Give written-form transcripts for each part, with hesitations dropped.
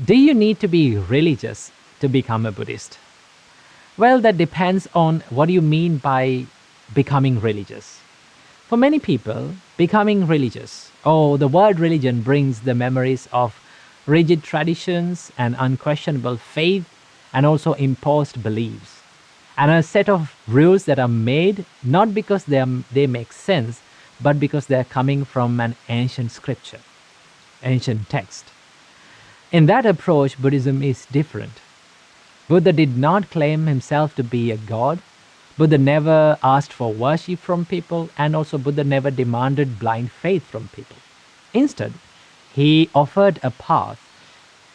Do you need to be religious to become a Buddhist? Well, that depends on what you mean by becoming religious. For many people, becoming religious, or the word religion brings the memories of rigid traditions and unquestionable faith and also imposed beliefs. And a set of rules that are made not because they make sense, but because they are coming from an ancient scripture, ancient text. In that approach, Buddhism is different. Buddha did not claim himself to be a god. Buddha never asked for worship from people, and also Buddha never demanded blind faith from people. Instead, he offered a path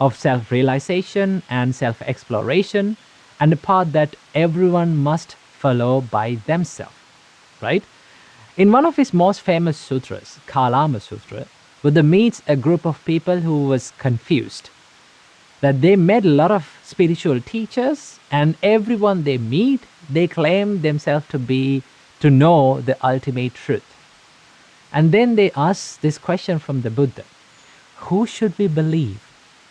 of self-realization and self-exploration, and a path that everyone must follow by themselves, right? In one of his most famous sutras, Kalama Sutra, Buddha meets a group of people who was confused. That they met a lot of spiritual teachers, and everyone they meet, they claim themselves to know the ultimate truth. And then they ask this question from the Buddha: who should we believe?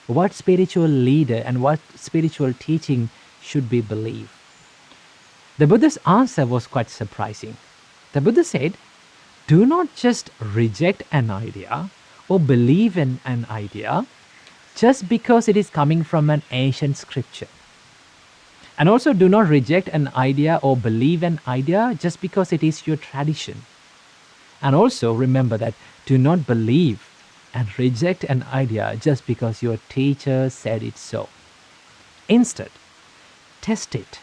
What spiritual leader and what spiritual teaching should we believe? The Buddha's answer was quite surprising. The Buddha said, do not just reject an idea or believe in an idea just because it is coming from an ancient scripture. And also do not reject an idea or believe an idea just because it is your tradition. And also remember that do not believe and reject an idea just because your teacher said it so. Instead, test it,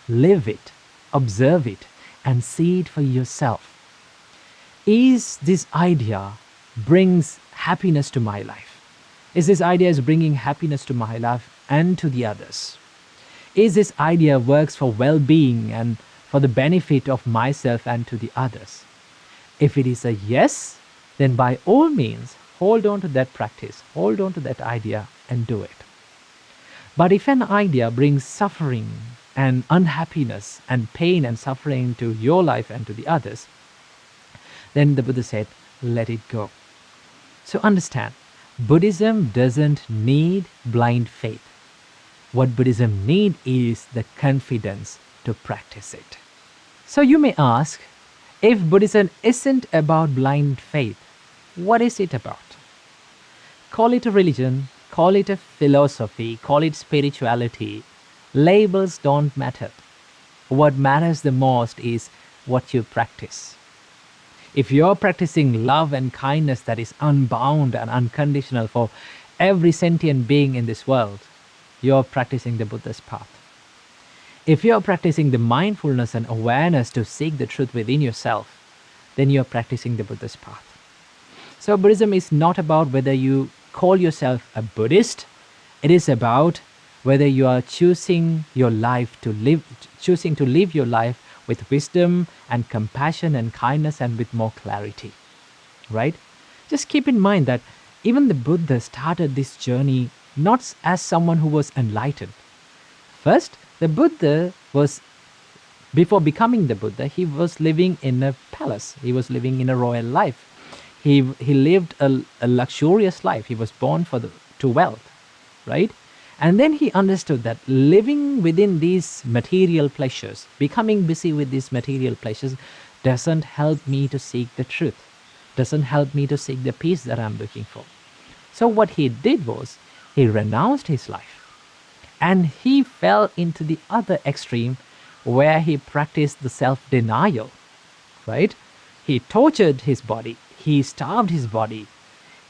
live it, observe it, and see it for yourself. Is this idea brings happiness to my life? Is this idea is bringing happiness to my life and to the others? Is this idea works for well-being and for the benefit of myself and to the others? If it is a yes, then by all means, hold on to that practice, hold on to that idea and do it. But if an idea brings suffering and unhappiness and pain and suffering to your life and to the others, then the Buddha said, let it go. So understand, Buddhism doesn't need blind faith. What Buddhism needs is the confidence to practice it. So you may ask, if Buddhism isn't about blind faith, what is it about? Call it a religion, call it a philosophy, call it spirituality. Labels don't matter. What matters the most is what you practice. If you're practicing love and kindness that is unbound and unconditional for every sentient being in this world, you're practicing the Buddha's path. If you're practicing the mindfulness and awareness to seek the truth within yourself, then you're practicing the Buddha's path. So Buddhism is not about whether you call yourself a Buddhist. It is about whether you are choosing to live your life with wisdom and compassion and kindness and with more clarity, right? Just keep in mind that even the Buddha started this journey not as someone who was enlightened. First, the Buddha was, before becoming the Buddha, he was living in a palace. He was living in a royal life. He lived a luxurious life. He was born to wealth, right? And then he understood that living within these material pleasures, becoming busy with these material pleasures, doesn't help me to seek the truth, doesn't help me to seek the peace that I'm looking for. So what he did was, he renounced his life and he fell into the other extreme where he practiced the self-denial, right? He tortured his body, he starved his body,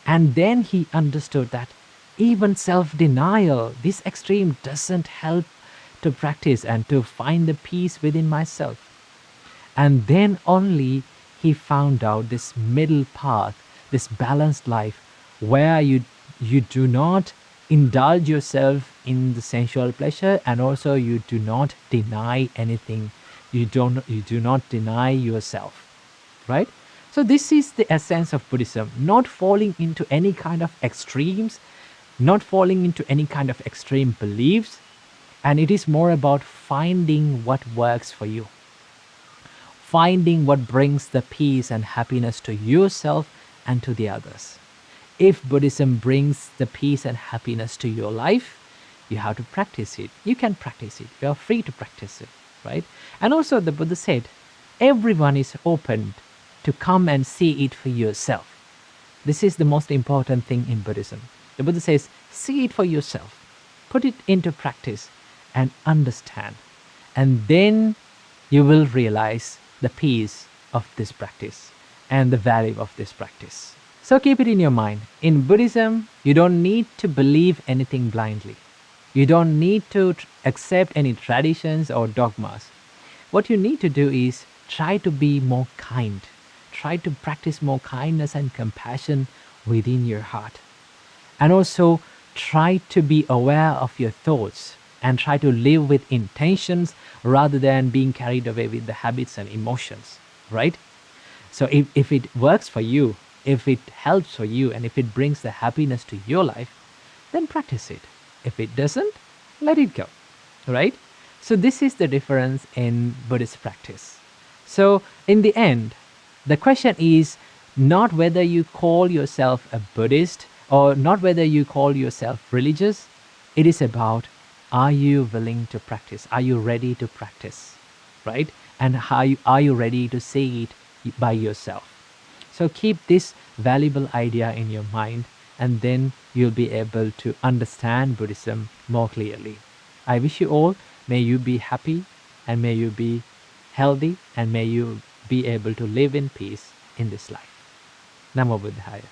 and then he understood that even self-denial, this extreme, doesn't help to practice and to find the peace within myself. And then only he found out this middle path, this balanced life, where you do not indulge yourself in the sensual pleasure, and also you do not deny anything. You do not deny yourself, right? So this is the essence of Buddhism, not falling into any kind of extremes, not falling into any kind of extreme beliefs, and it is more about finding what works for you, finding what brings the peace and happiness to yourself and to the others. if Buddhism brings the peace and happiness to your life, you have to practice it. You can practice it. You are free to practice it, right? And also the Buddha said, everyone is open to come and see it for yourself. This is the most important thing in Buddhism. The Buddha says, see it for yourself. Put it into practice and understand. And then you will realize the peace of this practice and the value of this practice. So keep it in your mind. In Buddhism, you don't need to believe anything blindly. You don't need to accept any traditions or dogmas. What you need to do is try to be more kind. Try to practice more kindness and compassion within your heart. And also try to be aware of your thoughts and try to live with intentions rather than being carried away with the habits and emotions, right? So if it works for you, if it helps for you, and if it brings the happiness to your life, then practice it. If it doesn't, let it go, right? So this is the difference in Buddhist practice. So in the end, the question is not whether you call yourself a Buddhist or not whether you call yourself religious. It is about, are you willing to practice? Are you ready to practice, right? And are you ready to see it by yourself? So keep this valuable idea in your mind, and then you'll be able to understand Buddhism more clearly. I wish you all, may you be happy and may you be healthy and may you be able to live in peace in this life. Namo Buddhaya.